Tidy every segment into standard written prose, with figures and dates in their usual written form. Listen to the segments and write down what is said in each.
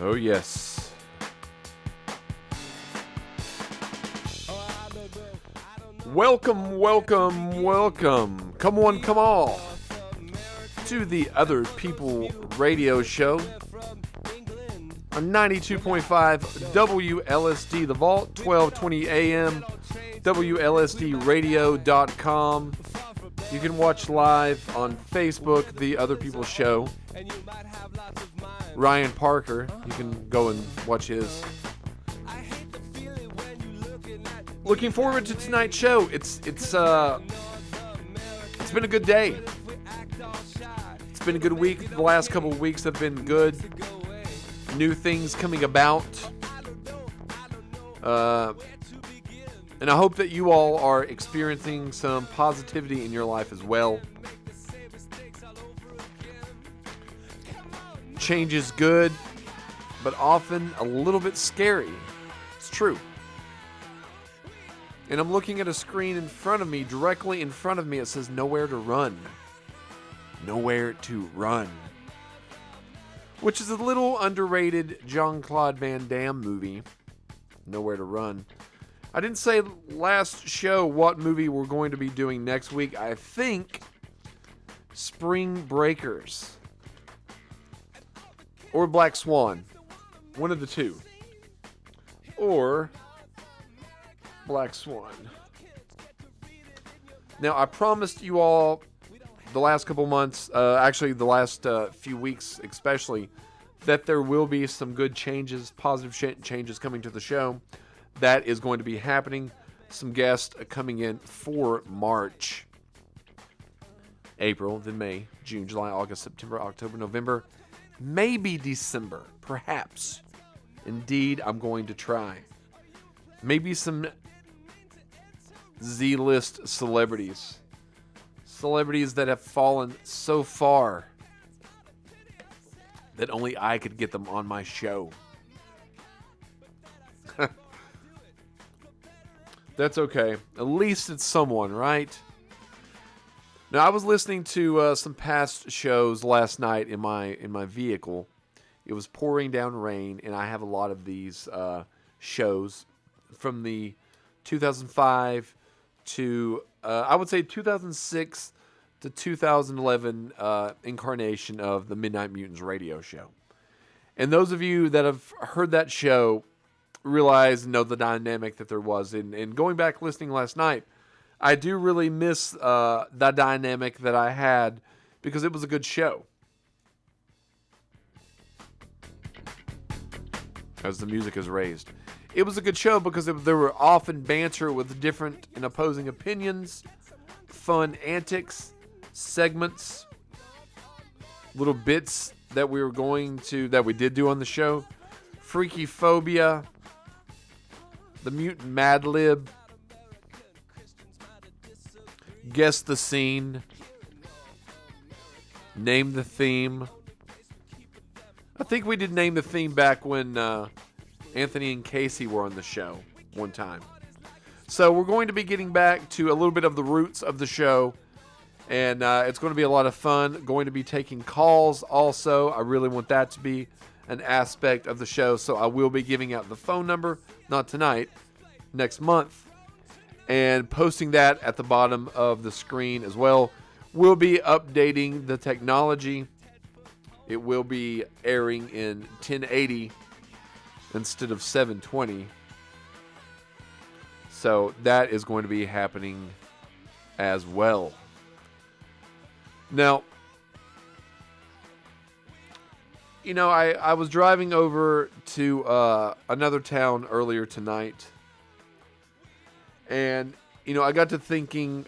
Oh, yes. Welcome, welcome, welcome. Come on, come all. To the Other People Radio Show on 92.5 WLSD The Vault, 1220 AM, WLSDradio.com. You can watch live on Facebook, The Other People Show. Ryan Parker, you can go and watch his. Looking forward to tonight's show. It's been a good day. It's been a good week. The last couple of weeks have been good. New things coming about. And I hope that you all are experiencing some positivity in your life as well. Change is good, but often a little bit scary. It's true. And I'm looking at a screen in front of me, directly in front of me. It says nowhere to run. Nowhere to run. Which is a little underrated Jean-Claude Van Damme movie. Nowhere to Run. I didn't say last show what movie we're going to be doing next week. I think Spring Breakers. Or Black Swan. One of the two. Or Black Swan. Now, I promised you all the last couple months, actually the last few weeks especially, that there will be some good changes, positive changes coming to the show. That is going to be happening. Some guests coming in for March, April, then May, June, July, August, September, October, November, maybe December, perhaps. Indeed, I'm going to try. Maybe some Z-list celebrities. Celebrities that have fallen so far that only I could get them on my show. That's okay. At least it's someone, right? Now, I was listening to some past shows last night in my vehicle. It was pouring down rain, and I have a lot of these shows from the 2005 to, I would say 2006 to 2011 incarnation of the Midnight Mutants radio show. And those of you that have heard that show realize and know the dynamic that there was. And going back listening last night, I do really miss the dynamic that I had because it was a good show. As the music is raised. It was a good show because there were often banter with different and opposing opinions, fun antics, segments, little bits that we did do on the show. Freaky Phobia, the Mutant Mad Lib, Guess the Scene, Name the Theme. I think we did Name the Theme back when Anthony and Casey were on the show one time. So we're going to be getting back to a little bit of the roots of the show. And it's going to be a lot of fun. Going to be taking calls also. I really want that to be an aspect of the show. So I will be giving out the phone number, not tonight, next month. And posting that at the bottom of the screen as well. We'll be updating the technology. It will be airing in 1080 instead of 720. So that is going to be happening as well. Now, you know, I was driving over to another town earlier tonight. And, you know, I got to thinking,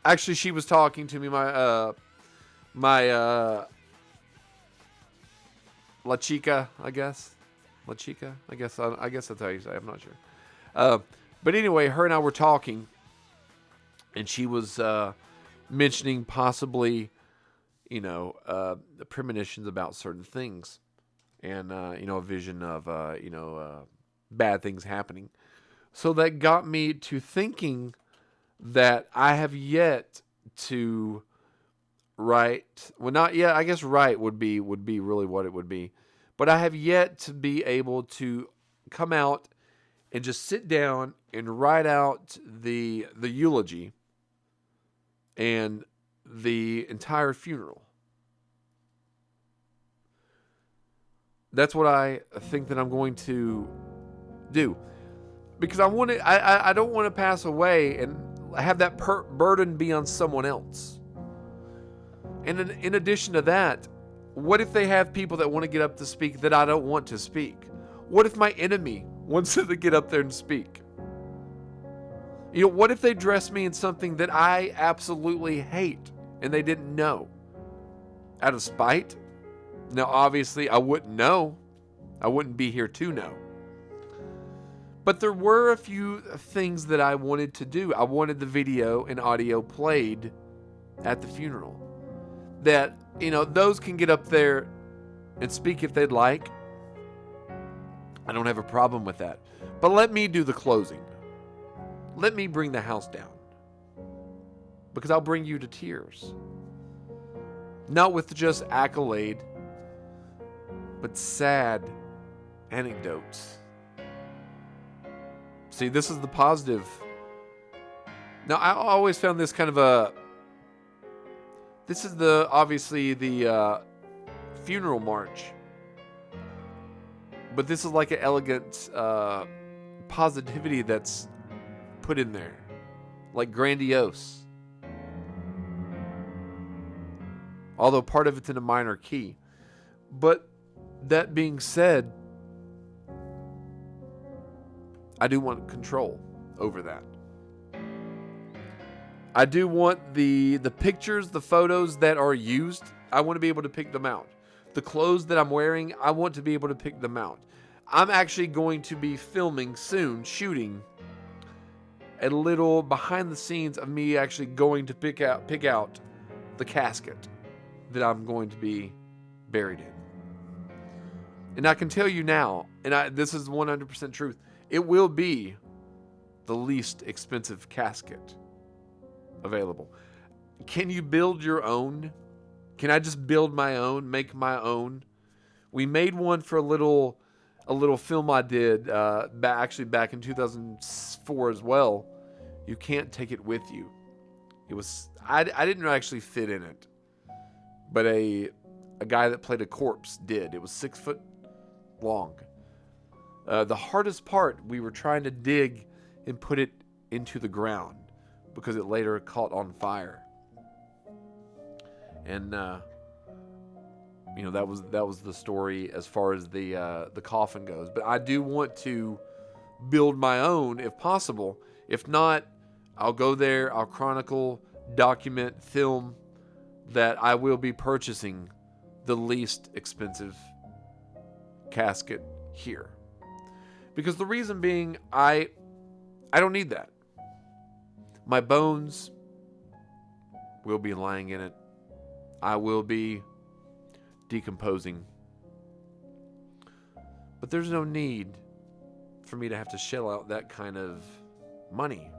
actually she was talking to me, my La Chica, I guess. La Chica? I guess that's how you say it. I'm not sure. But anyway, her and I were talking, and she was mentioning possibly, you know, the premonitions about certain things, and you know, a vision of bad things happening. So that got me to thinking that I have yet to write. Well, not yet. I guess write would be really what it would be. But I have yet to be able to come out and just sit down and write out the eulogy and the entire funeral. That's what I think that I'm going to do, because I don't want to pass away and have that burden be on someone else. And in addition to that, what if they have people that want to get up to speak that I don't want to speak? What if my enemy wants to get up there and speak? What if they dress me in something that I absolutely hate and they didn't know? Out of spite? Now, obviously, I wouldn't know. I wouldn't be here to know. But there were a few things that I wanted to do. I wanted the video and audio played at the funeral. That, those can get up there and speak if they'd like. I don't have a problem with that. But let me do the closing. Let me bring the house down. Because I'll bring you to tears. Not with just accolade, but sad anecdotes. See, this is the positive. Now, I always found this kind of this is obviously the funeral march. But this is like an elegant positivity that's put in there. Like grandiose. Although part of it's in a minor key. But that being said, I do want control over that. I do want the pictures, the photos that are used, I want to be able to pick them out. The clothes that I'm wearing, I want to be able to pick them out. I'm actually going to be filming soon, shooting a little behind the scenes of me actually going to pick out the casket that I'm going to be buried in. And I can tell you now, and this is 100% truth, it will be the least expensive casket available. Can you build your own? Can I just build my own, make my own? We made one for a little film I did back in 2004 as well. You can't take it with you. It was I didn't actually fit in it, but a guy that played a corpse did. It was 6 foot long. The hardest part, we were trying to dig and put it into the ground because it later caught on fire. And that was the story as far as the coffin goes. But I do want to build my own if possible. If not, I'll go there, I'll chronicle, document, film that I will be purchasing the least expensive casket here. Because the reason being, I don't need that. My bones will be lying in it. I will be decomposing. But there's no need for me to have to shell out that kind of money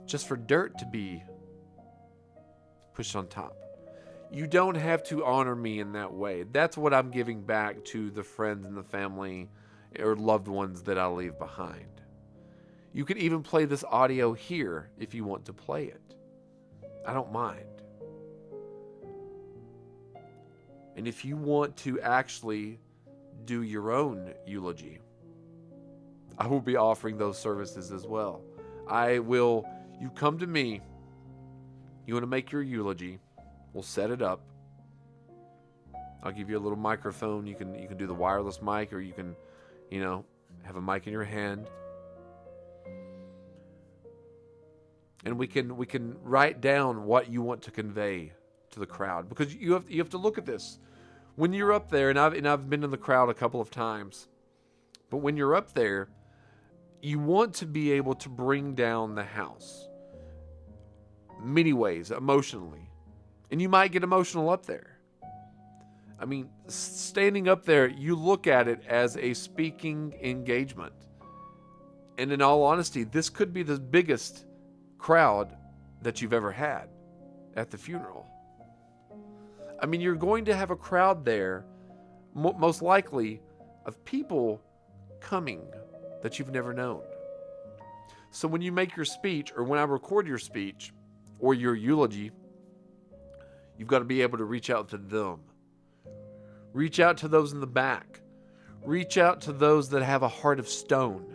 just for dirt to be pushed on top. You don't have to honor me in that way. That's what I'm giving back to the friends and the family or loved ones that I leave behind. You can even play this audio here if you want to play it. I don't mind. And if you want to actually do your own eulogy, I will be offering those services as well. You come to me, you want to make your eulogy, we'll set it up. I'll give you a little microphone. You can do the wireless mic, or you can, have a mic in your hand. And we can write down what you want to convey to the crowd, because you have to look at this. When you're up there, and I've been in the crowd a couple of times, but when you're up there, you want to be able to bring down the house many ways emotionally, and you might get emotional up there. I mean, standing up there, you look at it as a speaking engagement, and in all honesty, this could be the biggest crowd that you've ever had at the funeral. I mean, you're going to have a crowd there most likely of people coming that you've never known. So when you make your speech, or when I record your speech or your eulogy, you've got to be able to reach out to them. Reach out to those in the back. Reach out to those that have a heart of stone.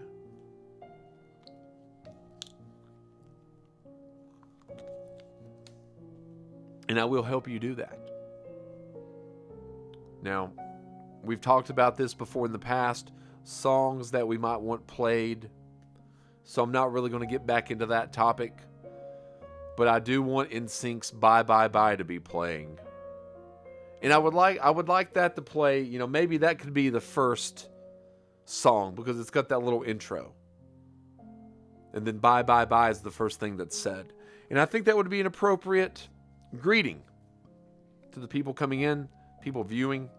And I will help you do that. Now, we've talked about this before in the past, songs that we might want played. So I'm not really going to get back into that topic. But I do want NSYNC's Bye Bye Bye to be playing. And I would like that to play, maybe that could be the first song because it's got that little intro. And then Bye Bye Bye is the first thing that's said. And I think that would be an appropriate greeting to the people coming in, people viewing,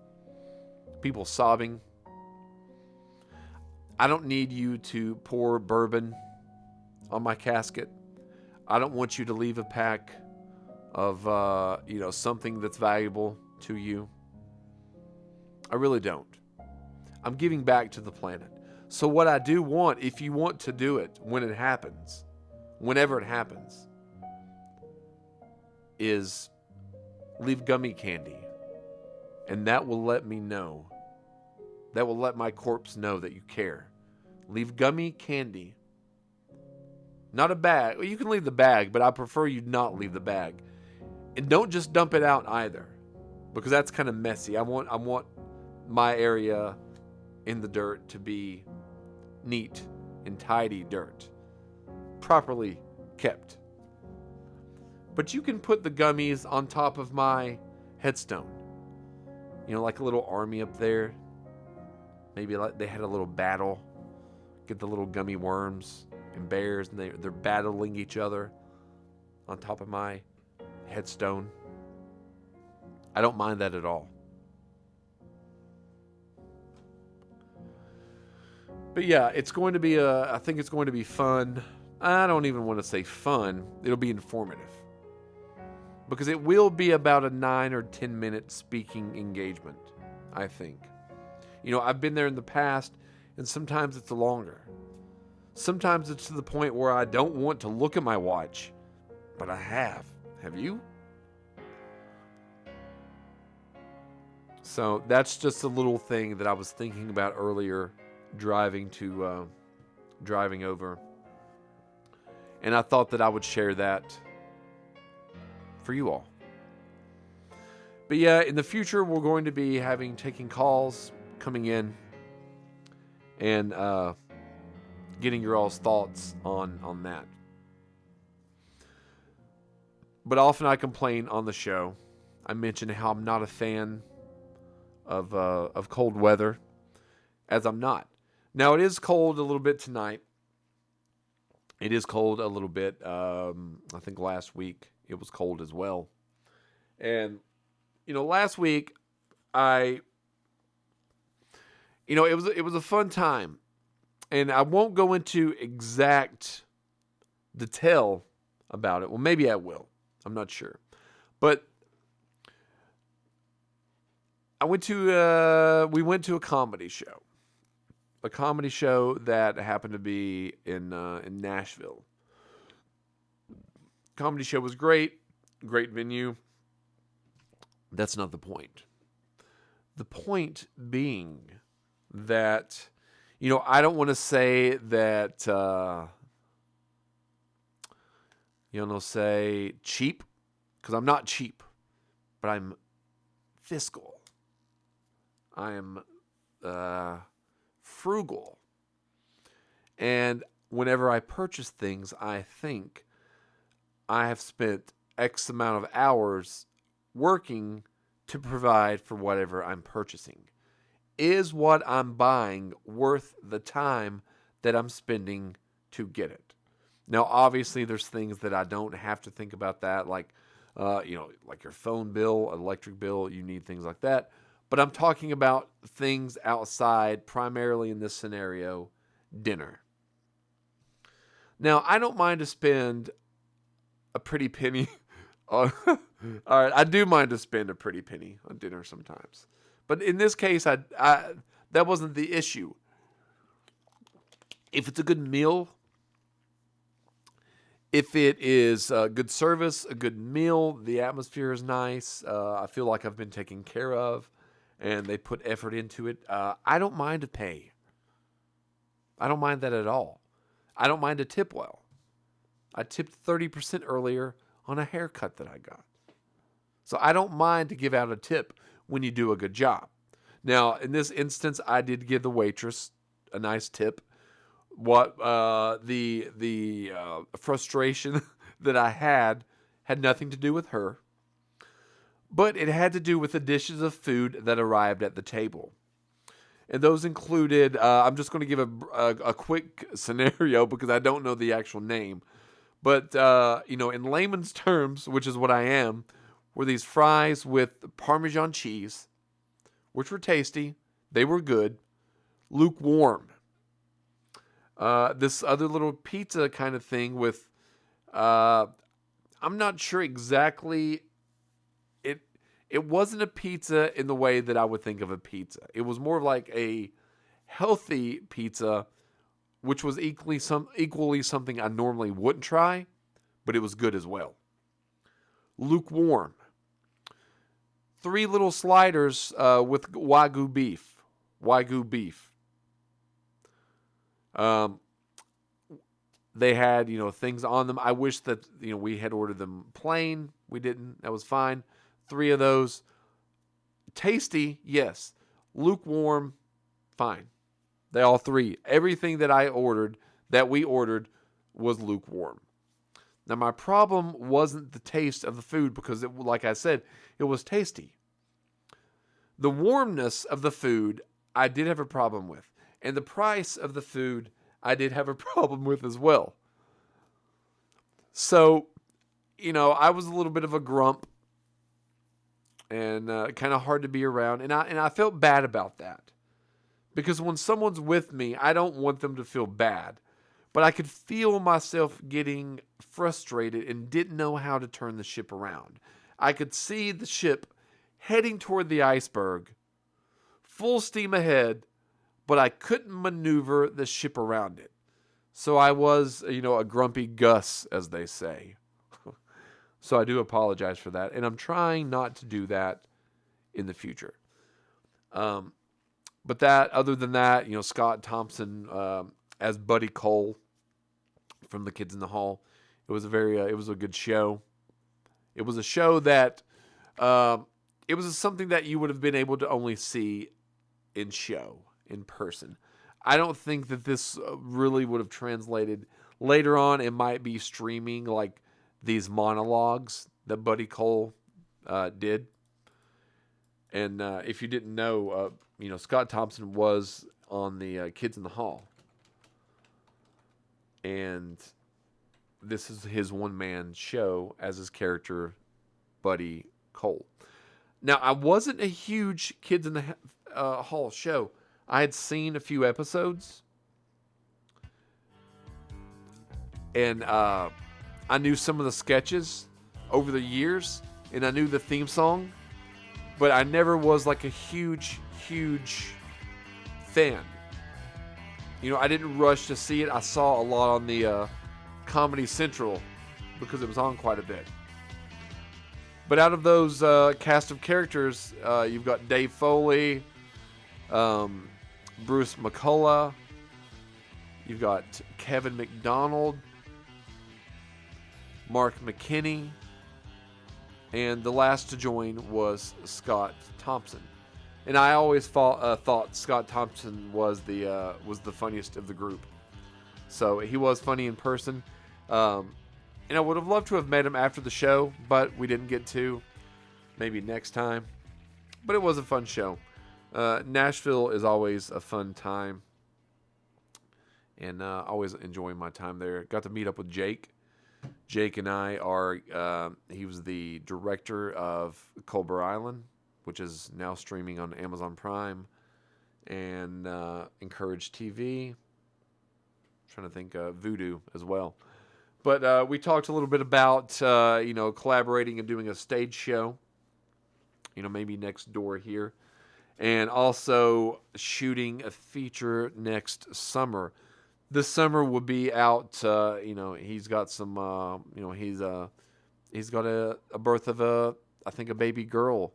people sobbing. I don't need you to pour bourbon on my casket. I don't want you to leave a pack of, something that's valuable to you. I really don't. I'm giving back to the planet. So what I do want, if you want to do it when it happens, whenever it happens, is leave gummy candy. And that will let me know. That will let my corpse know that you care. Leave gummy candy. Not a bag. Well, you can leave the bag, but I prefer you not leave the bag. And don't just dump it out either, because that's kind of messy. I want my area in the dirt to be neat and tidy dirt, properly kept. But you can put the gummies on top of my headstone. Like a little army up there. Maybe like they had a little battle. Get the little gummy worms and bears, and they're battling each other on top of my headstone. I don't mind that at all. But yeah, it's going to be I think it's going to be fun. I don't even want to say fun. It'll be informative. Because it will be about a 9 or 10 minute speaking engagement, I think. I've been there in the past, and sometimes it's longer. Sometimes it's to the point where I don't want to look at my watch, but I have. Have you? So that's just a little thing that I was thinking about earlier, driving over. And I thought that I would share that for you all. But yeah, in the future, we're going to be taking calls, coming in, and getting your all's thoughts on that. But often I complain on the show. I mention how I'm not a fan of cold weather, as I'm not. Now, it is cold a little bit tonight. It is cold a little bit. I think last week it was cold as well. And, last week it was a fun time. And I won't go into exact detail about it. Well, maybe I will. I'm not sure. But we went to a comedy show. A comedy show that happened to be in Nashville. Comedy show was great venue. That's not the point. The point being that, I don't want to say that, say cheap, because I'm not cheap, but I'm fiscal. I am frugal. And whenever I purchase things, I think I have spent X amount of hours working to provide for whatever I'm purchasing. Is what I'm buying worth the time that I'm spending to get it? Now, obviously, there's things that I don't have to think about that, like your phone bill, electric bill, you need things like that. But I'm talking about things outside, primarily in this scenario, dinner. Now, I don't mind to spend a pretty penny on... All right, I do mind to spend a pretty penny on dinner sometimes. But in this case, I that wasn't the issue. If it's a good meal, if it is a good service, a good meal, the atmosphere is nice, I feel like I've been taken care of, and they put effort into it, I don't mind a pay. I don't mind that at all. I don't mind a tip well. I tipped 30% earlier on a haircut that I got. So I don't mind to give out a tip when you do a good job. Now, in this instance, I did give the waitress a nice tip. What the frustration that I had nothing to do with her, but it had to do with the dishes of food that arrived at the table. And those included, I'm just going to give a quick scenario because I don't know the actual name. But, in layman's terms, which is what I am, were these fries with Parmesan cheese, which were tasty. They were good. Lukewarm. This other little pizza kind of thing with, I'm not sure exactly. It wasn't a pizza in the way that I would think of a pizza. It was more like a healthy pizza, which was equally something I normally wouldn't try, but it was good as well. Lukewarm. 3 little sliders with Wagyu beef. They had, things on them. I wish that, we had ordered them plain. We didn't. That was fine. 3 of those. Tasty, yes. Lukewarm, fine. They all 3. Everything that we ordered, was lukewarm. Now, my problem wasn't the taste of the food because, like I said, it was tasty. The warmness of the food, I did have a problem with. And the price of the food, I did have a problem with as well. So, I was a little bit of a grump and kind of hard to be around. And I felt bad about that. Because when someone's with me, I don't want them to feel bad. But I could feel myself getting frustrated and didn't know how to turn the ship around. I could see the ship heading toward the iceberg, full steam ahead, but I couldn't maneuver the ship around it. So I was, a grumpy Gus, as they say. So I do apologize for that. And I'm trying not to do that in the future. But other than that, Scott Thompson as Buddy Cole from The Kids in the Hall. It was it was a good show. It was a show that, it was something that you would have been able to only see in person. I don't think that this really would have translated. Later on, it might be streaming like these monologues that Buddy Cole did. And if you didn't know, Scott Thompson was on the Kids in the Hall. And this is his one-man show as his character, Buddy Cole. Now, I wasn't a huge Kids in the Hall show. I had seen a few episodes. And I knew some of the sketches over the years. And I knew the theme song. But I never was like a huge fan. I didn't rush to see it. I saw a lot on the Comedy Central because it was on quite a bit. But out of those cast of characters, you've got Dave Foley, Bruce McCullough, you've got Kevin McDonald, Mark McKinney, and the last to join was Scott Thompson. And I always thought Scott Thompson was the funniest of the group. So he was funny in person. And I would have loved to have met him after the show, but we didn't get to. Maybe next time. But it was a fun show. Nashville is always a fun time. And always enjoying my time there. Got to meet up with Jake. Jake and I he was the director of Culver Island, which is now streaming on Amazon Prime and Encourage TV. I'm trying to think Voodoo as well. But we talked a little bit about, collaborating and doing a stage show, maybe next door here. and also shooting a feature next summer. This summer will be out. He's got some. He's got a birth of I think a baby girl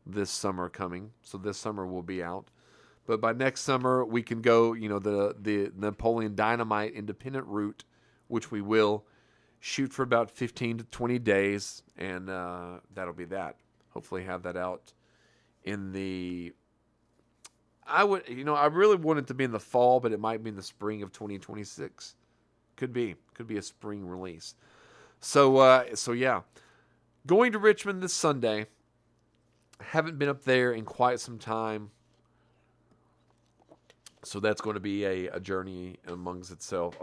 this summer coming. So this summer will be out. But by next summer we can go. The Napoleon Dynamite independent route, which we will shoot for about 15 to 20 days, and that'll be that. Hopefully have that out in the I really want it to be in the fall, but it might be in the spring of 2026. Could be a spring release. So yeah, going to Richmond this Sunday. Haven't been up there in quite some time, so that's going to be a journey amongst itself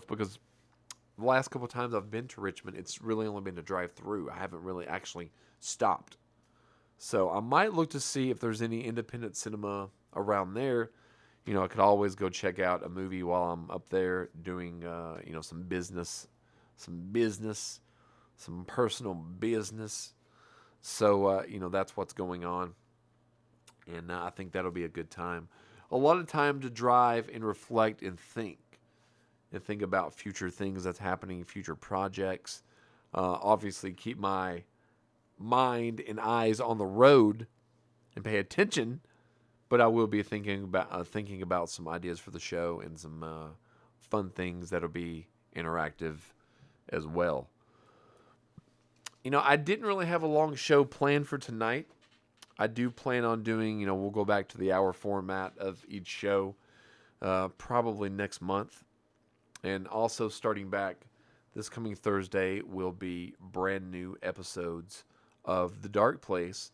because the last couple of times I've been to Richmond, it's really only been to drive through. I haven't really actually stopped. So I might look to see if there's any independent cinema around there. I could always go check out a movie while I'm up there doing, some business, some personal business. So, that's what's going on. And I think that'll be a good time. A lot of time to drive and reflect and think about future things that's happening, future projects. Obviously, keep my mind and eyes on the road and pay attention, but I will be thinking about some ideas for the show and some fun things that'll be interactive as well. I didn't really have a long show planned for tonight. I do plan on doing, we'll go back to the hour format of each show probably next month. And also starting back this coming Thursday will be brand new episodes of The Dark Place,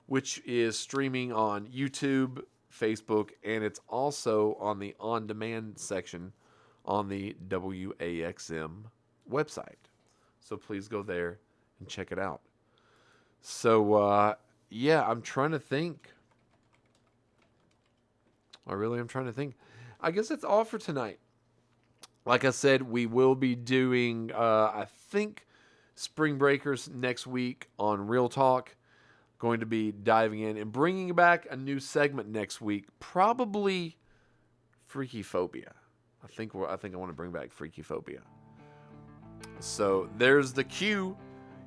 which is streaming on YouTube, Facebook, and it's also on the on-demand section on the WAXM website. So please go there and check it out. So, I'm trying to think. I really am trying to think. I guess that's all for tonight. Like I said, we will be doing, I think, Spring Breakers next week on Real Talk. Going to be diving in and bringing back a new segment next week. Probably Freaky Phobia. I think I want to bring back Freaky Phobia. So there's the cue.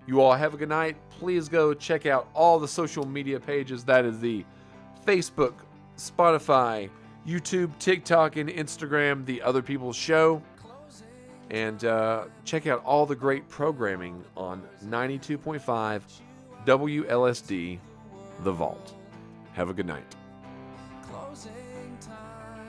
You all have a good night. Please go check out all the social media pages. That is the Facebook, Spotify, YouTube, TikTok, and Instagram, The Other People's Show. And check out all the great programming on 92.5 WLSD, The Vault. Have a good night. Closing time.